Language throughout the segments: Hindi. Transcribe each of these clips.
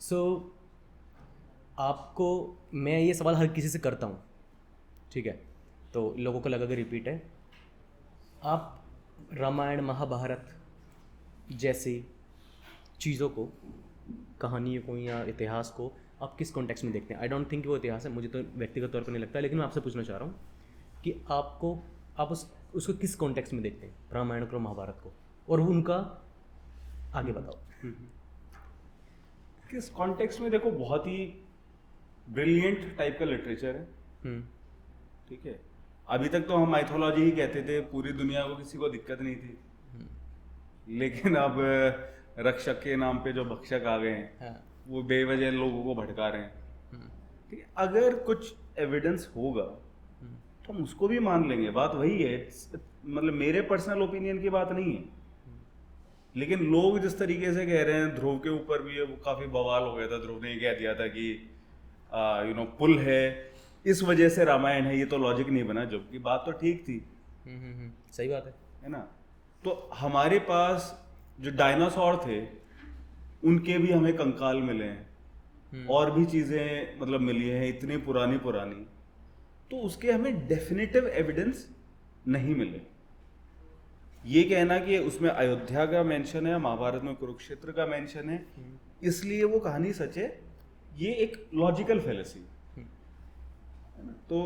सो आपको, मैं ये सवाल हर किसी से करता हूँ, ठीक है, तो लोगों को लगा कि रिपीट है। आप रामायण महाभारत जैसी चीज़ों को, कहानियों को या इतिहास को आप किस कॉन्टेक्स्ट में देखते हैं? आई डोंट थिंक वो इतिहास है, मुझे तो व्यक्तिगत तौर पर नहीं लगता, लेकिन मैं आपसे पूछना चाह रहा हूँ कि आप उसको किस कॉन्टेक्स्ट में देखते हैं, रामायण को, महाभारत को, और वो उनका आगे बताओ। किस कॉन्टेक्स्ट में? देखो, बहुत ही ब्रिलियंट टाइप का लिटरेचर है, ठीक है। अभी तक तो हम माइथोलॉजी ही कहते थे, पूरी दुनिया को किसी को दिक्कत नहीं थी, लेकिन अब रक्षक के नाम पे जो भक्षक आ गए हैं, हाँ। वो बेवजह लोगों को भड़का रहे हैं, ठीक है। अगर कुछ एविडेंस होगा तो हम उसको भी मान लेंगे, बात वही है। मतलब मेरे पर्सनल ओपिनियन की बात नहीं है, लेकिन लोग जिस तरीके से कह रहे हैं, ध्रुव के ऊपर भी वो काफी बवाल हो गया था। ध्रुव ने कह दिया था कि पुल है, इस वजह से रामायण है, ये तो लॉजिक नहीं बना, जबकि बात तो ठीक थी। सही बात है ना। तो हमारे पास जो डायनासोर थे उनके भी हमें कंकाल मिले हैं, और भी चीजें मतलब मिली हैं इतनी पुरानी, तो उसके हमें डेफिनेटिव एविडेंस नहीं मिले। ये कहना कि उसमें अयोध्या का मेंशन है, महाभारत में कुरुक्षेत्र का मेंशन है, इसलिए वो कहानी सच है, ये एक लॉजिकल फेलेसी है ना। तो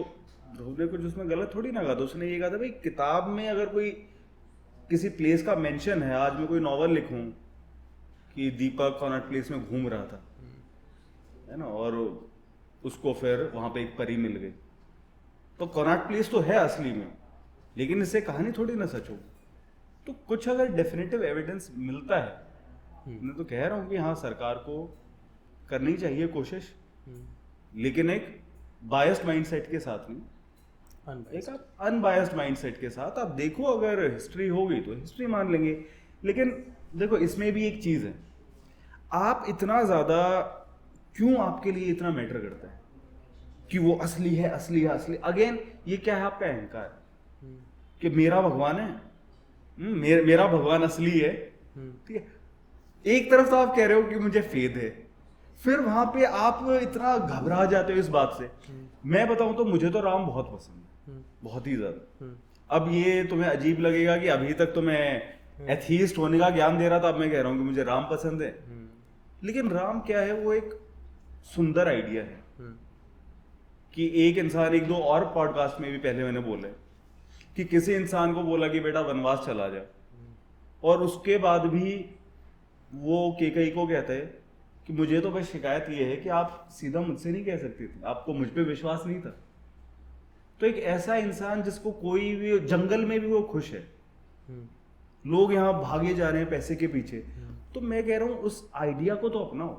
ध्रुव ने कुछ उसमें गलत थोड़ी ना कहा था। उसने ये कहा था भाई, किताब में अगर कोई किसी प्लेस का मेंशन है, आज मैं कोई नॉवल लिखूं कि दीपक कॉनॉट प्लेस में घूम रहा था, है ना, और उसको फिर वहां पे एक परी मिल गई, तो कॉनॉट प्लेस तो है असली में, लेकिन इससे कहानी थोड़ी ना सच हो। तो कुछ अगर डेफिनेटिव एविडेंस मिलता है, मैं तो कह रहा हूं कि हाँ, सरकार को करनी चाहिए कोशिश, लेकिन एक बायस्ड माइंडसेट के साथ नहीं, एक आप अनबायस्ड माइंडसेट के साथ आप देखो। अगर हिस्ट्री होगी तो हिस्ट्री मान लेंगे, लेकिन देखो इसमें भी एक चीज है, आप इतना ज्यादा क्यों, आपके लिए इतना मैटर करता है कि वो असली है, असली है, असली। अगेन ये क्या है? आपका अहंकार कि मेरा भगवान है, मेरा भगवान असली है, ठीक है। एक तरफ तो आप कह रहे हो कि मुझे फेद है, फिर वहां पे आप इतना घबरा जाते हो इस बात से। मैं बताऊं तो मुझे तो राम बहुत पसंद है, बहुत ही ज्यादा। अब ये तुम्हें अजीब लगेगा कि अभी तक तो मैं एथीस्ट होने का ज्ञान दे रहा था, अब मैं कह रहा हूं कि मुझे राम पसंद है। लेकिन राम क्या है? वो एक सुंदर आइडिया है कि एक इंसान, एक दो और पॉडकास्ट में भी पहले मैंने बोला है कि किसी इंसान को बोला कि बेटा वनवास चला जा, और उसके बाद भी वो कैकेयी को कहता है कि मुझे तो बस शिकायत ये है कि आप सीधा मुझसे नहीं कह सकती थी, आपको मुझ पे विश्वास नहीं था। तो एक ऐसा इंसान जिसको कोई भी, जंगल में भी वो खुश है, लोग यहाँ भागे जा रहे हैं पैसे के पीछे, तो मैं कह रहा हूं उस आइडिया को तो अपनाओ।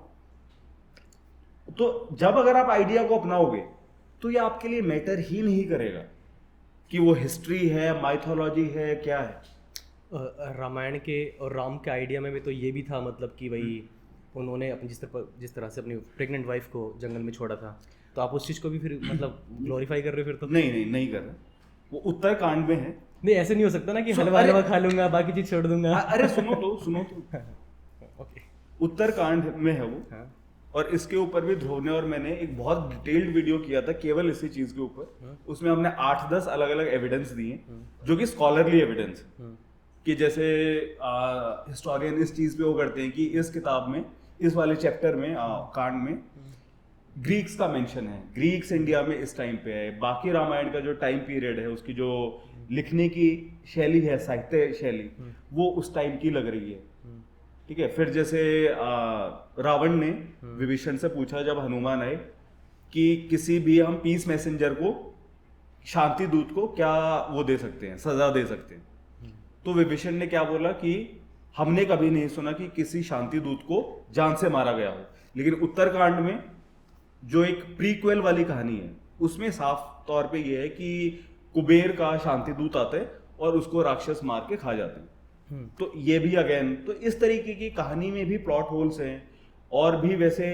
तो जब अगर आप आइडिया को अपनाओगे तो ये आपके लिए मैटर ही नहीं करेगा कि वो हिस्ट्री है, माइथोलॉजी है, क्या है। रामायण के और राम के आइडिया में भी तो ये भी था, मतलब कि भाई उन्होंने अपनी जिस तरह से अपनी प्रेग्नेंट वाइफ को जंगल में छोड़ा था, तो आप उस चीज़ को भी फिर मतलब ग्लोरीफाई कर रहे हो फिर तो? नहीं कर रहे। वो उत्तरकांड में है। नहीं, ऐसे नहीं हो सकता ना कि हलवा खा लूंगा, बाकी चीज छोड़ दूंगा। अरे सुनो तो ओके, उत्तरकांड में है वो। हाँ। और इसके ऊपर भी ध्रुव ने और मैंने एक बहुत डिटेल्ड वीडियो किया था केवल इसी चीज के ऊपर। उसमें हमने 8-10 अलग अलग एविडेंस दिए, जो कि स्कॉलरली एविडेंस है, कि जैसे हिस्टोरियन इस चीज पे वो करते हैं कि इस किताब में, इस वाले चैप्टर में, कांड में ग्रीक्स का मेंशन है, ग्रीक्स इंडिया में इस टाइम पे है। बाकी रामायण का जो टाइम पीरियड है, उसकी जो लिखने की शैली है, साहित्य शैली, वो उस टाइम की लग रही है, ठीक है। फिर जैसे रावण ने विभीषण से पूछा जब हनुमान आए कि किसी भी हम पीस मैसेंजर को, शांति दूत को क्या वो दे सकते हैं, सजा दे सकते हैं, तो विभीषण ने क्या बोला कि हमने कभी नहीं सुना कि किसी शांति दूत को जान से मारा गया हो। लेकिन उत्तरकांड में जो एक प्रीक्वेल वाली कहानी है, उसमें साफ तौर पे ये है कि कुबेर का शांति दूत आता है और उसको राक्षस मार के खा जाते हैं। तो ये भी अगेन, तो इस तरीके की कहानी में भी प्लॉट होल्स हैं, और भी वैसे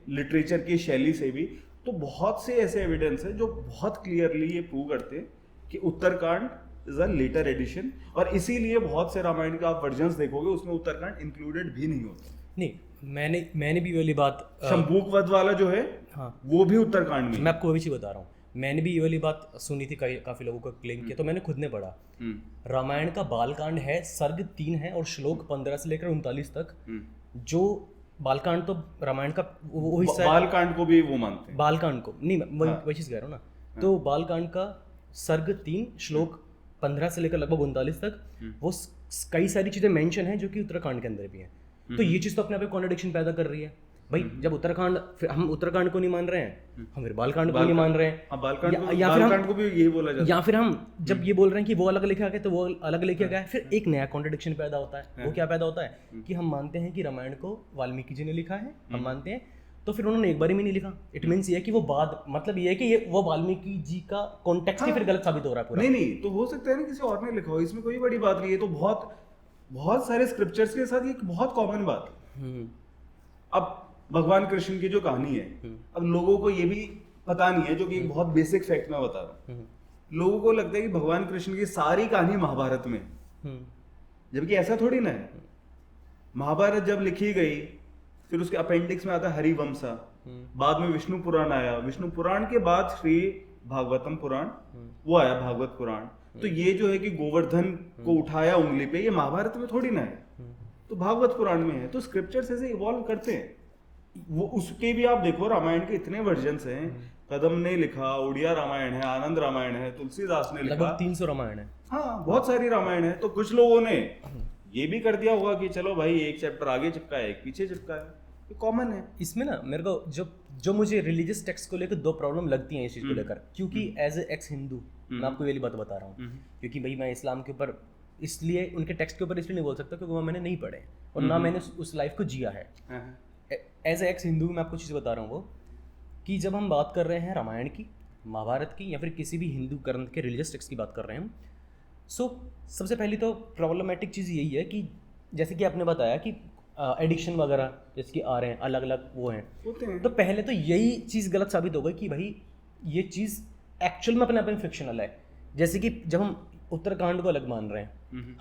लिटरेचर की शैली से भी। तो बहुत से ऐसे एविडेंस है जो बहुत क्लियरली ये प्रूव करते हैं कि Uttarkand is a later edition, और इसीलिए बहुत से रामायण का आप वर्जन्स देखोगे उसमें उत्तरकांड इंक्लूडेड भी नहीं होता। नहीं, मैंने भी ये वाली बात शंभूक वध वाला जो है हाँ वो भी उत्तराखंड में। मैं आपको वही चीज़ बता रहा हूँ, मैंने भी ये वाली बात सुनी थी, काफ़ी लोगों को क्लेम किया, तो मैंने खुद ने पढ़ा। रामायण का बालकांड है, सर्ग 3 है और श्लोक 15 से लेकर 39 तक। जो बालकांड तो रामायण का वो हिस्सा है। बालकांड को भी वो मानते हैं। बालकांड को नहीं, मैं वही चीज़ कह रहा हूँ ना। तो बालकांड का सर्ग 3 श्लोक 15 से लेकर लगभग 39 तक वो कई सारी चीज़ें मेंशन है जो कि उत्तराखंड के अंदर भी हैं। तो ये चीज़ तो अपने आप में कॉन्ट्रडिक्शन पैदा कर रही है भाई। जब उत्तराखंड, फिर हम उत्तराखंड को नहीं मान रहे हैं, हम फिर बालकांड को नहीं मान रहे हैं, बालकांड को भी यही बोला जाता है। या फिर हम जब ये बोल रहे हैं कि वो अलग लिखा गया तो वो अलग लिखा गया है, फिर एक नया कॉन्ट्रडिक्शन पैदा होता है। वो क्या पैदा होता है कि हम मानते हैं कि रामायण को वाल्मीकि जी ने लिखा है, हम मानते हैं, तो फिर उन्होंने एक बारी में नहीं लिखा। इट मीन्स ये है कि वो बाद, मतलब ये है कि ये वो वाल्मीकि जी का कॉन्टेक्स्ट ही फिर गलत साबित हो रहा है पूरा। नहीं तो हो सकता है ना किसी और ने लिखा हो, इसमें कोई बड़ी बात नहीं है। तो बहुत सारे स्क्रिप्चर्स के साथ ये एक बहुत कॉमन बात है। अब भगवान कृष्ण की जो कहानी है, अब लोगों को ये भी पता नहीं है, जो कि एक बहुत बेसिक फैक्ट मैं बता रहा हूँ। लोगों को लगता है कि भगवान कृष्ण की सारी कहानी महाभारत में, जबकि ऐसा थोड़ी ना है। महाभारत जब लिखी गई, फिर उसके अपेंडिक्स में आता है हरिवंशा, बाद में विष्णु पुराण आया, विष्णु पुराण के बाद श्री भागवतम पुराण वो आया, भागवत पुराण। तो ये जो है कि गोवर्धन को उठाया उंगली पे, ये महाभारत में थोड़ी ना है, तो भागवत पुराण में है। तो स्क्रिप्चर्स ऐसे इवॉल्व करते हैं। वो उसके भी आप देखो, रामायण के इतने वर्जन्स हैं। कदम ने लिखा, उड़िया रामायण है, आनंद रामायण है, तुलसीदास ने लिखा, लगभग 300 रामायण है। हाँ, बहुत सारी रामायण है। तो कुछ लोगों ने ये भी कर दिया होगा कि चलो भाई एक चैप्टर आगे चिपका है, एक पीछे चिपका है, ये कॉमन है। इसमें ना मेरे को जो मुझे रिलीजियस टेक्स्ट को लेकर 2 प्रॉब्लम लगती हैं इस चीज़ को लेकर, क्योंकि एज ए एक्स हिंदू मैं आपको ये वाली बात बता रहा हूँ, क्योंकि भाई मैं इस्लाम के ऊपर इसलिए, उनके टेक्स्ट के ऊपर इसलिए नहीं बोल सकता क्योंकि वो मैंने नहीं पढ़े और ना मैंने उस लाइफ को जिया है। एज ए एक्स हिंदू मैं आपको चीज़ बता रहा हूँ वो, कि जब हम बात कर रहे हैं रामायण की, महाभारत की, या फिर किसी भी हिंदू ग्रंथ के रिलीजियस टेक्स्ट की बात कर रहे हैं, सो सबसे पहली तो प्रॉब्लमेटिक चीज़ यही है कि जैसे कि आपने बताया कि एडिक्शन वगैरह जैसे कि आ रहे हैं, अलग अलग वो हैं, तो पहले तो यही चीज़ गलत साबित हो गई कि भाई ये चीज़ एक्चुअल में अपने आप में फिक्शनल है। जैसे कि जब हम उत्तराखंड को अलग मान रहे हैं,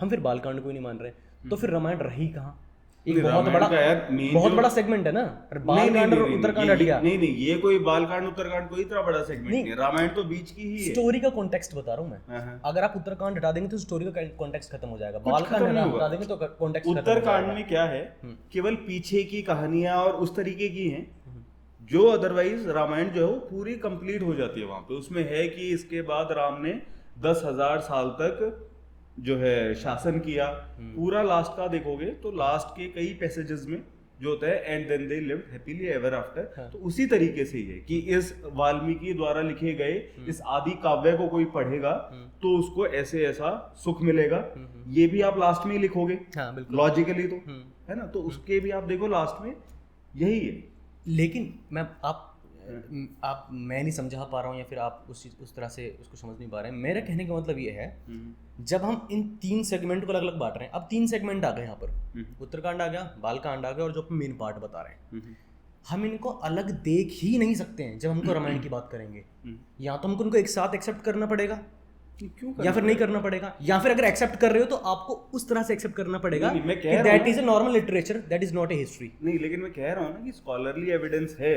हम फिर बालकांड को ही नहीं मान रहे, तो फिर रामायण रही कहाँ? एक बहुत बड़ा सेगमेंट है ना, बालकांड और उत्तराखंड हट गया। नहीं, ये कोई बालकांड उत्तराखंड कोई इतना बड़ा सेगमेंट नहीं है। रामायण तो बीच की ही है। स्टोरी का कॉन्टेक्स्ट बता रहा हूँ मैं। अगर आप उत्तराखंड हटा देंगे तो स्टोरी का कॉन्टेक्स्ट खत्म हो जाएगा। बालकांड हटा देंगे तो कॉन्टेक्स्ट खत्म हो जाएगा। उत्तराखंड में क्या है, केवल पीछे की कहानियां और उस तरीके की हैं, जो अदरवाइज रामायण जो है वो पूरी कंप्लीट हो जाती है वहां पे। उसमें है कि इसके बाद राम ने 10,000 साल तक जो है शासन किया। पूरा लास्ट का देखोगे तो लास्ट के कई पैसेजेस में जो होता है and then they lived happily ever after, तो उसी तरीके से ही है कि इस वाल्मीकि द्वारा लिखे गए इस आदि काव्य को कोई पढ़ेगा तो उसको ऐसे ऐसा सुख मिलेगा। ये भी आप लास्ट में ही लिखोगे लॉजिकली, तो है ना। तो उसके भी आप देखो लास्ट में यही है। लेकिन मैं नहीं समझा पा रहा हूँ, या फिर आप उस तरह से उसको समझ नहीं पा रहे हैं। मेरा कहने का मतलब ये है, जब हम इन 3 सेगमेंट को अलग अलग बांट रहे हैं, अब 3 सेगमेंट आ गए यहाँ पर, उत्तराखंड आ गया, बालकांड आ गया, और जो मेन पार्ट बता रहे हैं, हम इनको अलग देख ही नहीं सकते हैं। जब हमको रामायण की बात करेंगे, या तो हमको उनको एक साथ एक्सेप्ट करना पड़ेगा, या फिर नहीं करना पड़ेगा, या फिर अगर एक्सेप्ट कर रहे हो तो आपको उस तरह से एक्सेप्ट करना पड़ेगा कि that is a normal literature, that is not a history. नहीं, लेकिन मैं कह रहा हूँ ना कि स्कॉलरली एविडेंस है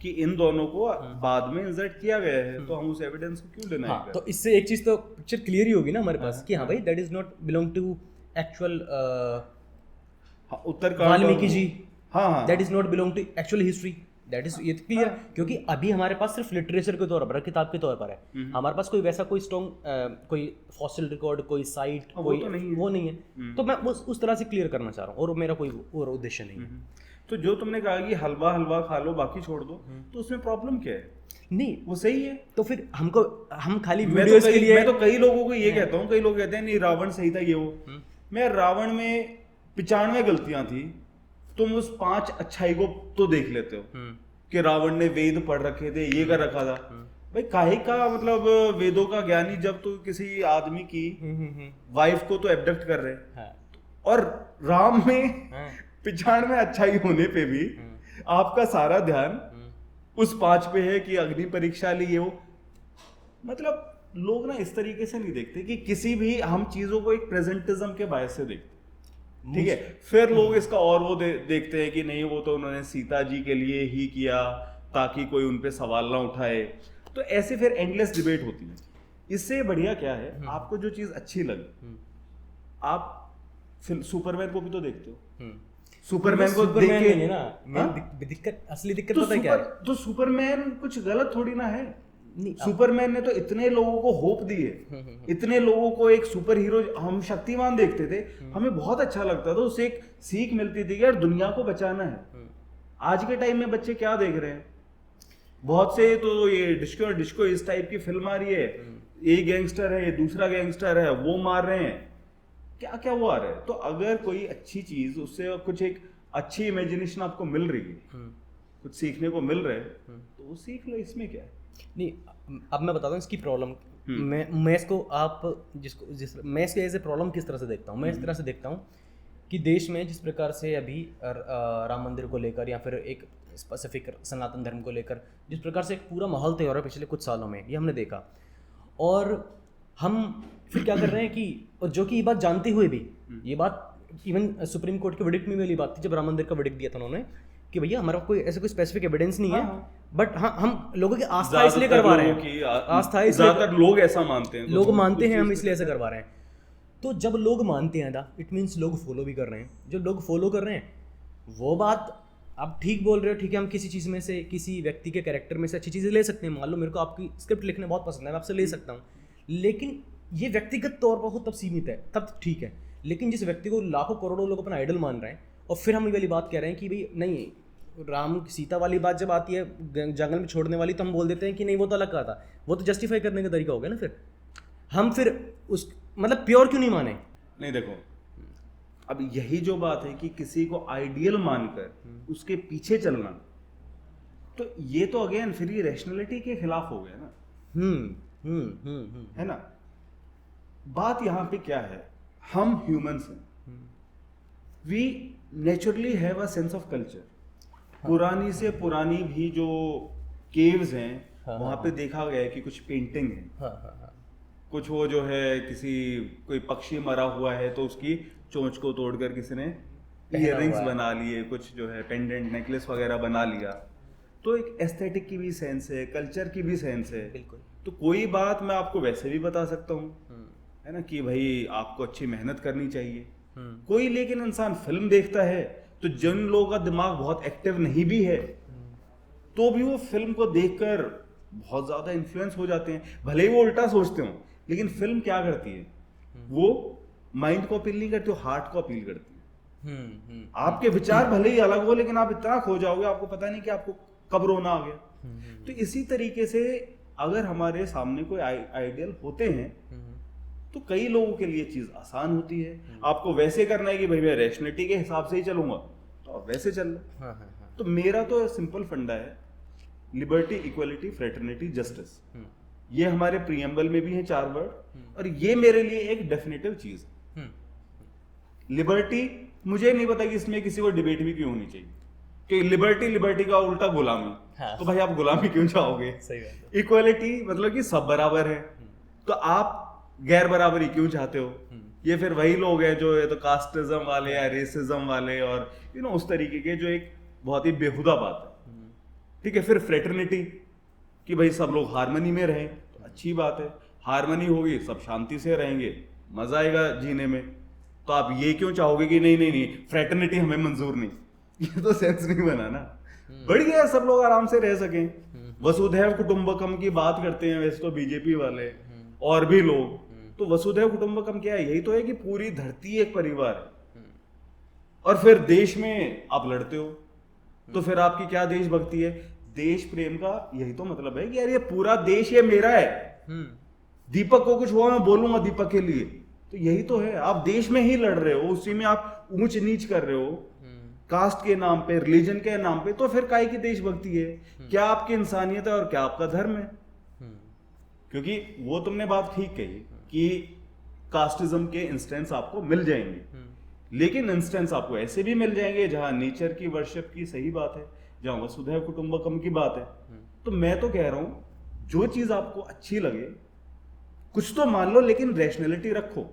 कि इन दोनों को बाद में इंसर्ट किया गया है, तो हम उस एविडेंस को क्यों डिनाई करें? तो इससे एक चीज तो पिक्चर क्लियर ही होगी ना हमारे पास कि हाँ भाई that is not belong to actual Uttarakhand Valmiki ji, that is not belong to actual history, that is ये क्लियर। क्योंकि अभी हमारे पास सिर्फ लिटरेचर के तौर पर, किताब के तौर पर है, हमारे पास कोई वैसा कोई स्ट्रॉन्ग कोई फॉसिल रिकॉर्ड, कोई साइट, कोई वो नहीं है। तो मैं उस तरह से क्लियर करना चाह रहा हूँ, और मेरा कोई और उद्देश्य नहीं है। तो जो तुमने कहा कि हलवा हलवा खा लो बाकी छोड़ दो, तो उसमें प्रॉब्लम क्या है? नहीं, वो सही है। तो फिर हम खाली वीडियोस के लिए, मैं तो कई लोगों को ये कहता हूँ, कई लोग कहते हैं नहीं रावण सही था, ये वो। मैं रावण में 95 गलतियां थी, तुम उस 5 अच्छाई को तो देख लेते हो कि रावण ने वेद पढ़ रखे थे, ये कर रखा था। भाई काहे का मतलब वेदों का ज्ञानी जब तो किसी आदमी की वाइफ को तो एब्डक्ट कर रहे, और राम में 95 अच्छाई होने पे भी आपका सारा ध्यान उस 5 पे है कि अग्नि परीक्षा ली हो। मतलब लोग ना इस तरीके से नहीं देखते कि किसी भी हम चीजों को एक प्रेजेंटिज्म के बायस से देखते। ठीक है, फिर लोग इसका और वो देखते हैं कि नहीं वो तो उन्होंने सीता जी के लिए ही किया ताकि कोई उन पे सवाल ना उठाए। तो ऐसे फिर एंडलेस डिबेट होती है। इससे बढ़िया क्या है, आपको जो चीज अच्छी लगे, आप सुपरमैन को भी तो देखते हो। सुपरमैन को देख के नहीं है ना, दिक्कत असली दिक्कत पता है क्या है? तो सुपरमैन कुछ गलत थोड़ी ना है। नहीं, सुपरमैन ने तो इतने लोगों को होप दी है, इतने लोगों को एक सुपर हीरो। हम शक्तिमान देखते थे, हमें बहुत अच्छा लगता था, उससे एक सीख मिलती थी कि यार दुनिया को बचाना है। आज के टाइम में बच्चे क्या देख रहे हैं, बहुत से तो ये डिस्को डिस्को इस टाइप की फिल्म आ रही है, ये गैंगस्टर है, ये दूसरा गैंगस्टर है, वो मार रहे हैं, क्या क्या वो आ रहा है। तो अगर कोई अच्छी चीज, उससे कुछ एक अच्छी इमेजिनेशन आपको मिल रही है, कुछ सीखने को मिल रहा है, तो वो सीख लो, इसमें क्या है। नहीं, अब मैं बताता हूँ इसकी प्रॉब्लम। मैं इसको मैं इसके एज ए प्रॉब्लम किस तरह से देखता हूँ। मैं इस तरह से देखता हूँ कि देश में जिस प्रकार से अभी राम मंदिर को लेकर या फिर एक स्पेसिफिक सनातन धर्म को लेकर जिस प्रकार से एक पूरा माहौल तैयार है पिछले कुछ सालों में, ये हमने देखा। और हम फिर क्या कर रहे हैं कि, और जो कि ये बात जानते हुए भी, ये बात इवन सुप्रीम कोर्ट के वर्डिक्ट में वाली बात थी जब राम मंदिर का वर्डिक्ट दिया था उन्होंने कि भैया हमारा कोई ऐसे कोई स्पेसिफिक एविडेंस नहीं है, बट हाँ हम लोगों की आस्था इसलिए करवा रहे हैं, आस्था ज्यादातर लोग ऐसा मानते हैं, लोग मानते हैं, हम इसलिए ऐसा करवा रहे हैं। तो जब लोग मानते हैं ना, इट मीन्स लोग फॉलो भी कर रहे हैं। जो लोग फॉलो कर रहे हैं वो बात आप ठीक बोल रहे हो, ठीक है, हम किसी चीज़ में से, किसी व्यक्ति के कैरेक्टर में से अच्छी चीज़ें ले सकते हैं। मान लो मेरे को आपकी स्क्रिप्ट लिखना बहुत पसंद है, मैं आपसे ले सकता हूँ, लेकिन ये व्यक्तिगत तौर पर हो तब सीमित है, तब ठीक है। लेकिन जिस व्यक्ति को लाखों करोड़ों लोग अपना आइडल मान रहे हैं और फिर हम ये वाली बात कह रहे हैं कि भाई नहीं, राम सीता वाली बात जब आती है जंगल में छोड़ने वाली, तो हम बोल देते हैं कि नहीं वो तो अलग का था, वो तो जस्टिफाई करने का तरीका हो गया ना। फिर हम फिर उस मतलब प्योर क्यों नहीं माने? नहीं देखो, अब यही जो बात है कि किसी को आइडियल मानकर उसके पीछे चलना, तो ये तो अगेन फिर ये रैशनैलिटी के खिलाफ हो गया ना। है ना। बात यहां पे क्या है, हम ह्यूमंस हैं, we naturally have a sense of culture. पुरानी से पुरानी भी जो केव्स हैं, वहां पे देखा गया है कि कुछ पेंटिंग है, कुछ वो जो है किसी कोई पक्षी मरा हुआ है तो उसकी चोंच को तोड़कर किसी ने इयररिंग्स बना लिए, कुछ जो है पेंडेंट नेकलेस वगैरह बना लिया। तो एक एस्थेटिक की भी सेंस है, कल्चर की भी सेंस है। बिल्कुल। तो कोई बात मैं आपको वैसे भी बता सकता हूँ, है ना, कि भाई आपको अच्छी मेहनत करनी चाहिए। कोई लेकिन इंसान फिल्म देखता है तो जिन लोगों का दिमाग बहुत एक्टिव नहीं भी है, तो भी वो फिल्म को देखकर बहुत ज्यादा इन्फ्लुएंस हो जाते हैं, भले ही वो उल्टा सोचते हो। लेकिन फिल्म क्या करती है, वो माइंड को अपील नहीं करती, वो हार्ट को अपील करती है। आपके विचार भले ही अलग हो, लेकिन आप इतना खो जाओगे, आपको पता नहीं कि आपको कब रोना आ गया। तो इसी तरीके से अगर हमारे सामने कोई आइडियल होते हैं, तो कई लोगों के लिए चीज आसान होती है। आपको वैसे करना है कि भाई मैं रैशनैलिटी के हिसाब से ही चलूंगा, तो आप वैसे चल लो। तो मेरा तो सिंपल फंडा है, लिबर्टी, इक्वलिटी, फ्रेटर्निटी, जस्टिस। ये हमारे प्रीएम्बल में भी है 4 वर्ड, और ये मेरे लिए एक डेफिनेटिव चीज है। लिबर्टी, मुझे नहीं पता कि इसमें किसी को डिबेट भी क्यों होनी चाहिए कि लिबर्टी का उल्टा गुलामी। तो भाई आप गुलामी क्यों चाहोगे? इक्वलिटी मतलब कि सब बराबर है, तो आप गैर बराबरी क्यों चाहते हो? ये फिर वही लोग हैं जो ये तो कास्टिज्म वाले या रेसिज्म वाले और उस तरीके के, जो एक बहुत ही बेहुदा बात है। ठीक है। फिर फ्रेटर्निटी कि भाई सब लोग हार्मनी में रहें, तो अच्छी बात है, हार्मनी होगी, सब शांति से रहेंगे, मजा आएगा जीने में। तो आप ये क्यों चाहोगे कि नहीं नहीं नहीं फ्रेटर्निटी हमें मंजूर नहीं? ये तो सेंस नहीं बना ना। बढ़िया है, सब लोग आराम से रह सकें, वसुधैव कुटुंबकम की बात करते हैं वैसे तो बीजेपी वाले और भी लोग। तो वसुधैव कुटुंबकम क्या है? यही तो है कि पूरी धरती एक परिवार है। और फिर देश में आप लड़ते हो, तो फिर आपकी क्या देशभक्ति है? देश प्रेम का यही तो मतलब है कि यार ये पूरा देश ये मेरा है। दीपक को कुछ हुआ मैं बोलूंगा दीपक के लिए, तो यही तो है। आप देश में ही लड़ रहे हो, उसी में आप ऊंच नीच कर रहे हो कास्ट के नाम पे, रिलीजन के नाम पे। तो फिर काहे की देशभक्ति है? क्या आपकी इंसानियत है और क्या आपका धर्म है? क्योंकि वो तुमने बात ठीक कही कि कास्टिज्म के इंस्टेंस आपको मिल जाएंगे, लेकिन इंस्टेंस आपको ऐसे भी मिल जाएंगे जहां नेचर की वर्शिप की सही बात है, जहां वसुधैव कुटुंबकम की बात है। तो मैं तो कह रहा हूं जो चीज आपको अच्छी लगे कुछ तो मान लो, लेकिन रैशनैलिटी रखो।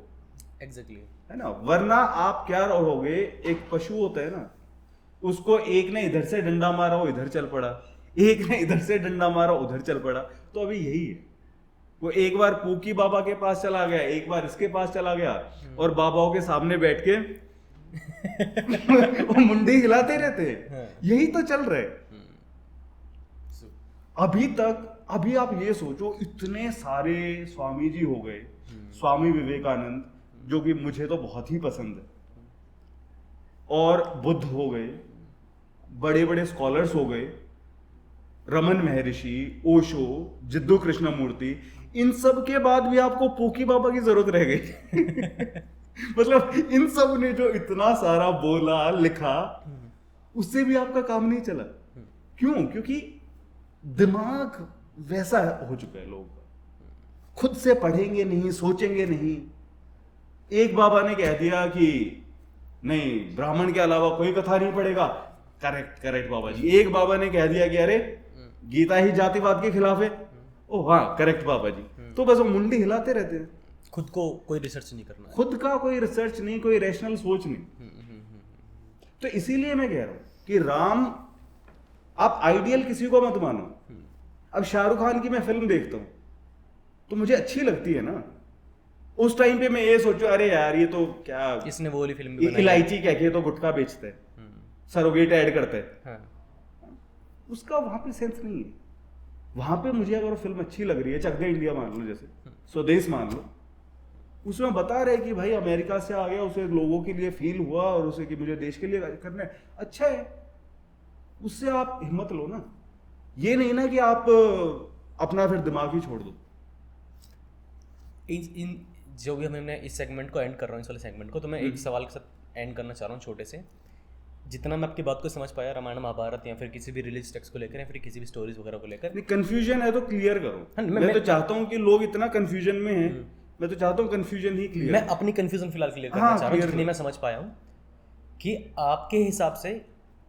एग्जैक्टली। है ना, वरना आप क्या रहोगे, एक पशु होता है ना, उसको एक ने इधर से डंडा मारा, वो इधर चल पड़ा, एक ने इधर से डंडा मारा, उधर चल पड़ा। तो अभी यही है, वो एक बार पूकी बाबा के पास चला गया, एक बार इसके पास चला गया, और बाबाओं के सामने बैठ के वो मुंडी हिलाते रहते हैं। यही तो चल रहा है अभी तक। अभी आप ये सोचो, इतने सारे स्वामी जी हो गए, स्वामी विवेकानंद जो कि मुझे तो बहुत ही पसंद है, और बुद्ध हो गए, बड़े बड़े स्कॉलर्स हो गए, रमन महर्षि, ओशो, जिद्दू कृष्णमूर्ति, इन सब के बाद भी आपको पूकी बाबा की जरूरत रह गई। मतलब इन सब ने जो इतना सारा बोला लिखा, उससे भी आपका काम नहीं चला। क्यों? क्योंकि दिमाग वैसा हो चुका है लोगों का, खुद से पढ़ेंगे नहीं, सोचेंगे नहीं। एक बाबा ने कह दिया कि नहीं, ब्राह्मण के अलावा कोई कथा नहीं पढ़ेगा, करेक्ट करेक्ट बाबा जी। एक बाबा ने कह दिया कि अरे गीता ही जातिवाद के खिलाफ है, ओ हाँ करेक्ट बाबा जी। तो बस वो मुंडी हिलाते रहते हैं, खुद को कोई रिसर्च नहीं करना है। खुद का कोई रिसर्च नहीं, कोई रैशनल सोच नहीं। तो इसीलिए मैं कह रहा हूं कि राम, आप आइडियल किसी को मत मानो। अब शाहरुख खान की मैं फिल्म देखता हूं तो मुझे अच्छी लगती है ना, उस टाइम पे मैं ये सोचूं अरे यार ये तो क्या, इसने वो वाली फिल्म भी बनाई है। इलायची कह के तो गुटखा बेचते हैं, सरोगेट ऐड करते हैं, हाँ। उसका वहां पे सेंस नहीं है। वहां पे मुझे अगर फिल्म अच्छी लग रही है, चक दे इंडिया मान लो, जैसे स्वदेश मान लो, उसमें बता रहे कि भाई अमेरिका से आ गया, उसे लोगों के लिए फील हुआ और उसे कि मुझे देश के लिए करना है, अच्छा है, उससे आप हिम्मत लो ना। ये नहीं ना कि आप अपना फिर दिमाग ही छोड़ दो। इन जो भी हमने इस सेगमेंट को एंड कर रहा हूँ, इस वाले सेगमेंट को, तो मैं एक सवाल के साथ एंड करना चाह रहा हूँ छोटे से। जितना मैं आपकी बात को समझ पाया, रामायण महाभारत या फिर किसी भी रिलीज टेक्स्ट को लेकर या फिर किसी भी स्टोरीज वगैरह को लेकर, कंफ्यूजन है तो क्लियर करो। हाँ, मैं तो चाहता हूँ कि लोग इतना कंफ्यूजन में हैं, मैं तो चाहता हूँ कंफ्यूजन ही क्लियर। मैं अपनी कंफ्यूजन फिलहाल क्लियर करना चाह रहा हूँ, जितनी मैं समझ पाया हूँ कि आपके हिसाब से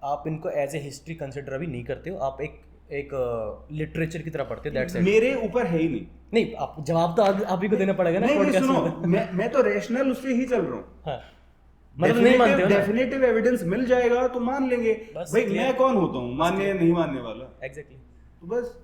आप इनको एज ए हिस्ट्री कंसिडर अभी नहीं करते हो, आप एक लिटरेचर की तरह पढ़ते हो। That's it. मेरे ऊपर है ही नहीं। आप जवाब तो आप ही को देना पड़ेगा ना। नहीं, सुनो, मैं तो रैशनल उससे ही चल रहा हूँ। हाँ, मतलब नहीं मानते हो ना? डेफिनेटिव एविडेंस मिल जाएगा तो मान लेंगे। भाई मैं कौन होता हूँ मानने या नहीं मानने वाला? एग्जैक्टली। तो बस